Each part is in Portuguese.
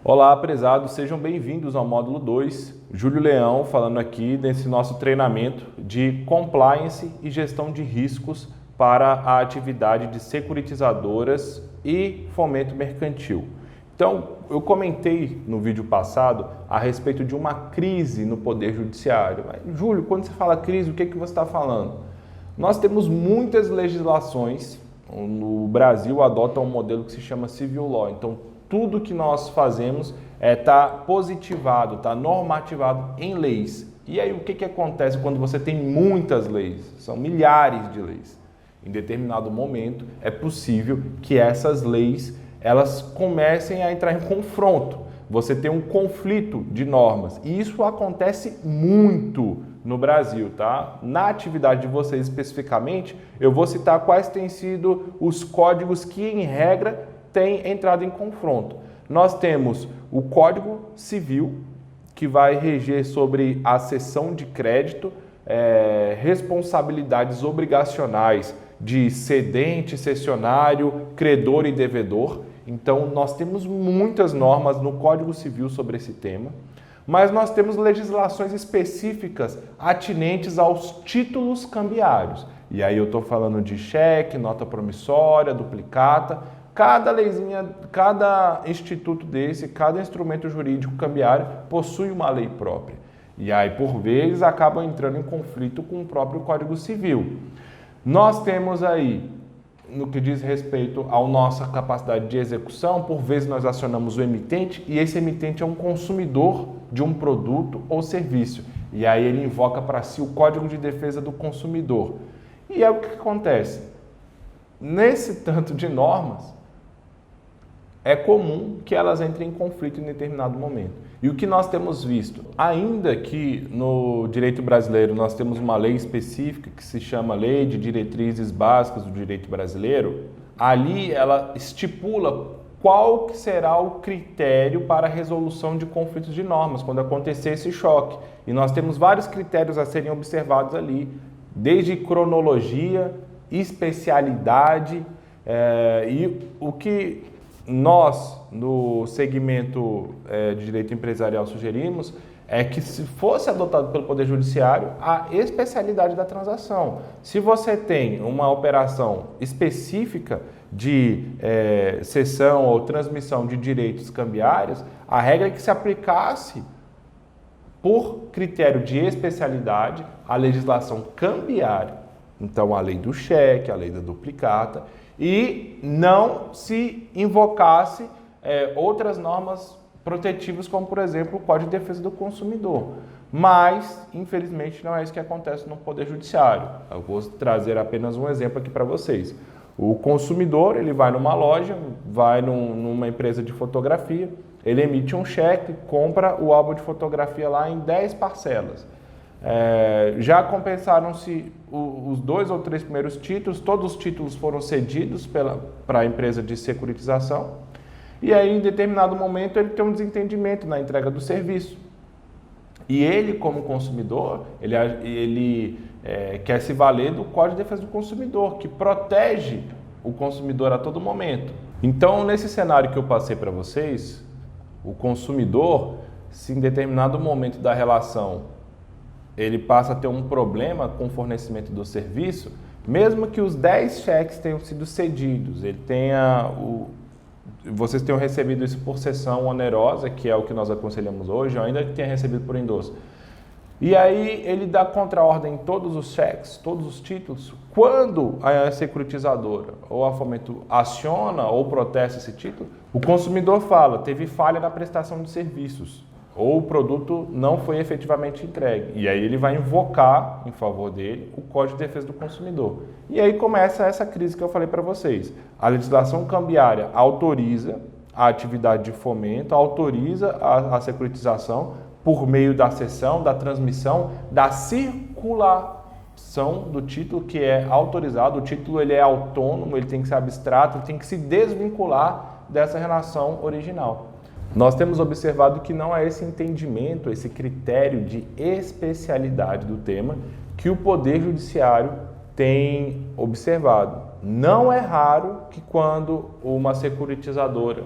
Olá, prezados, sejam bem-vindos ao módulo 2. Júlio Leão falando aqui nesse nosso treinamento de compliance e gestão de riscos para a atividade de securitizadoras e fomento mercantil. Então, eu comentei no vídeo passado a respeito de uma crise no Poder Judiciário. Mas, Júlio, quando você fala crise, o que você está falando? Nós temos muitas legislações. No Brasil, adota um modelo que se chama Civil Law. Então, tudo que nós fazemos está positivado, está normativado em leis. E aí, o que acontece quando você tem muitas leis? São milhares de leis. Em determinado momento, é possível que essas leis elas comecem a entrar em confronto. Você tem um conflito de normas. E isso acontece muito no Brasil, tá? Na atividade de vocês especificamente, eu vou citar quais têm sido os códigos que, em regra, têm entrado em confronto. Nós temos o Código Civil, que vai reger sobre a cessão de crédito, responsabilidades obrigacionais de cedente, cessionário, credor e devedor. Então, nós temos muitas normas no Código Civil sobre esse tema, mas nós temos legislações específicas atinentes aos títulos cambiários. E aí eu estou falando de cheque, nota promissória, duplicata. Cada leizinha, cada instituto desse, cada instrumento jurídico cambiário possui uma lei própria. E aí, por vezes, acabam entrando em conflito com o próprio Código Civil. Nós temos aí, no que diz respeito à nossa capacidade de execução, por vezes nós acionamos o emitente e esse emitente é um consumidor de um produto ou serviço. E aí ele invoca para si o Código de Defesa do Consumidor. E aí o que acontece? Nesse tanto de normas, é comum que elas entrem em conflito em determinado momento. E o que nós temos visto? Ainda que no direito brasileiro nós temos uma lei específica que se chama Lei de Diretrizes Básicas do Direito Brasileiro, ali ela estipula qual que será o critério para a resolução de conflitos de normas, quando acontecer esse choque. E nós temos vários critérios a serem observados ali, desde cronologia, especialidade e o que nós, no segmento de direito empresarial, sugerimos é que se fosse adotado pelo Poder Judiciário a especialidade da transação. Se você tem uma operação específica de cessão ou transmissão de direitos cambiários, a regra é que se aplicasse por critério de especialidade a legislação cambiária. Então, a lei do cheque, a lei da duplicata, e não se invocasse outras normas protetivas, como, por exemplo, o Código de Defesa do Consumidor. Mas, infelizmente, não é isso que acontece no Poder Judiciário. Eu vou trazer apenas um exemplo aqui para vocês. O consumidor, ele vai numa loja, vai numa empresa de fotografia, ele emite um cheque, compra o álbum de fotografia lá em 10 parcelas. Já compensaram-se os 2 ou 3 primeiros títulos, todos os títulos foram cedidos para a empresa de securitização, e aí em determinado momento ele tem um desentendimento na entrega do serviço. E ele, como consumidor, ele quer se valer do Código de Defesa do Consumidor, que protege o consumidor a todo momento. Então, nesse cenário que eu passei para vocês, o consumidor, se em determinado momento da relação ele passa a ter um problema com o fornecimento do serviço, mesmo que os 10 cheques tenham sido cedidos, vocês tenham recebido isso por cessão onerosa, que é o que nós aconselhamos hoje, ou ainda que tenha recebido por endosso. E aí ele dá contraordem em todos os cheques, todos os títulos. Quando a securitizadora ou a Fomento aciona ou protesta esse título, o consumidor fala, teve falha na prestação de serviços, ou o produto não foi efetivamente entregue. E aí ele vai invocar em favor dele o Código de Defesa do Consumidor. E aí começa essa crise que eu falei para vocês. A legislação cambiária autoriza a atividade de fomento, autoriza a securitização por meio da cessão, da transmissão, da circulação do título, que é autorizado. O título ele é autônomo, ele tem que ser abstrato, ele tem que se desvincular dessa relação original. Nós temos observado que não é esse entendimento, esse critério de especialidade do tema que o Poder Judiciário tem observado. Não é raro que quando uma securitizadora,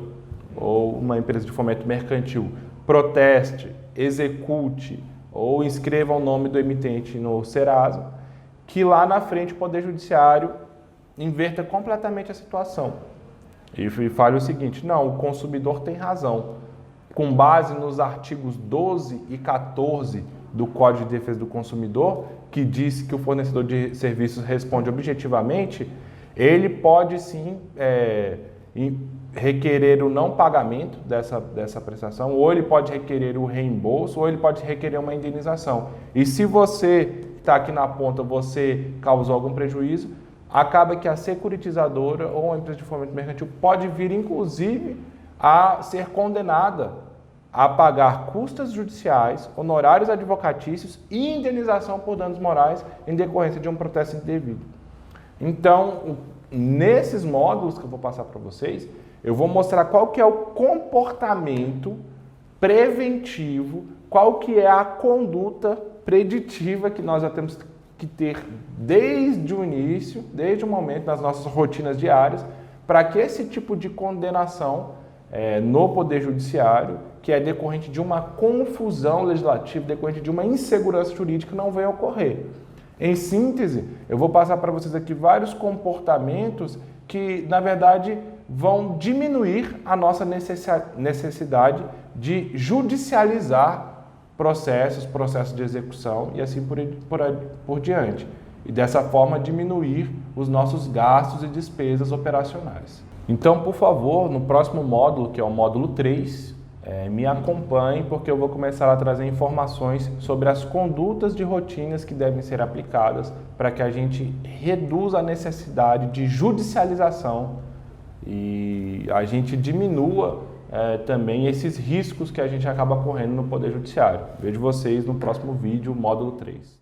ou uma empresa de fomento mercantil proteste, execute ou inscreva o nome do emitente no Serasa, que lá na frente o Poder Judiciário inverta completamente a situação e fale o seguinte: não, o consumidor tem razão. Com base nos artigos 12 e 14 do Código de Defesa do Consumidor, que diz que o fornecedor de serviços responde objetivamente, ele pode sim requerer o não pagamento dessa prestação, ou ele pode requerer o reembolso, ou ele pode requerer uma indenização. E se você está aqui na ponta, você causou algum prejuízo, acaba que a securitizadora ou a empresa de fomento mercantil pode vir, inclusive, a ser condenada a pagar custas judiciais, honorários advocatícios e indenização por danos morais em decorrência de um protesto indevido. Então, nesses módulos que eu vou passar para vocês, eu vou mostrar qual que é o comportamento preventivo, qual que é a conduta preditiva que nós já temos que ter desde o início, desde o momento, nas nossas rotinas diárias, para que esse tipo de condenação no Poder Judiciário, que é decorrente de uma confusão legislativa, decorrente de uma insegurança jurídica, não venha ocorrer. Em síntese, eu vou passar para vocês aqui vários comportamentos que, na verdade, vão diminuir a nossa necessidade de judicializar processos de execução e assim por diante. E dessa forma diminuir os nossos gastos e despesas operacionais. Então, por favor, no próximo módulo, que é o módulo 3, me acompanhe, porque eu vou começar a trazer informações sobre as condutas de rotinas que devem ser aplicadas para que a gente reduza a necessidade de judicialização e a gente diminua também esses riscos que a gente acaba correndo no Poder Judiciário. Vejo vocês no próximo vídeo, módulo 3.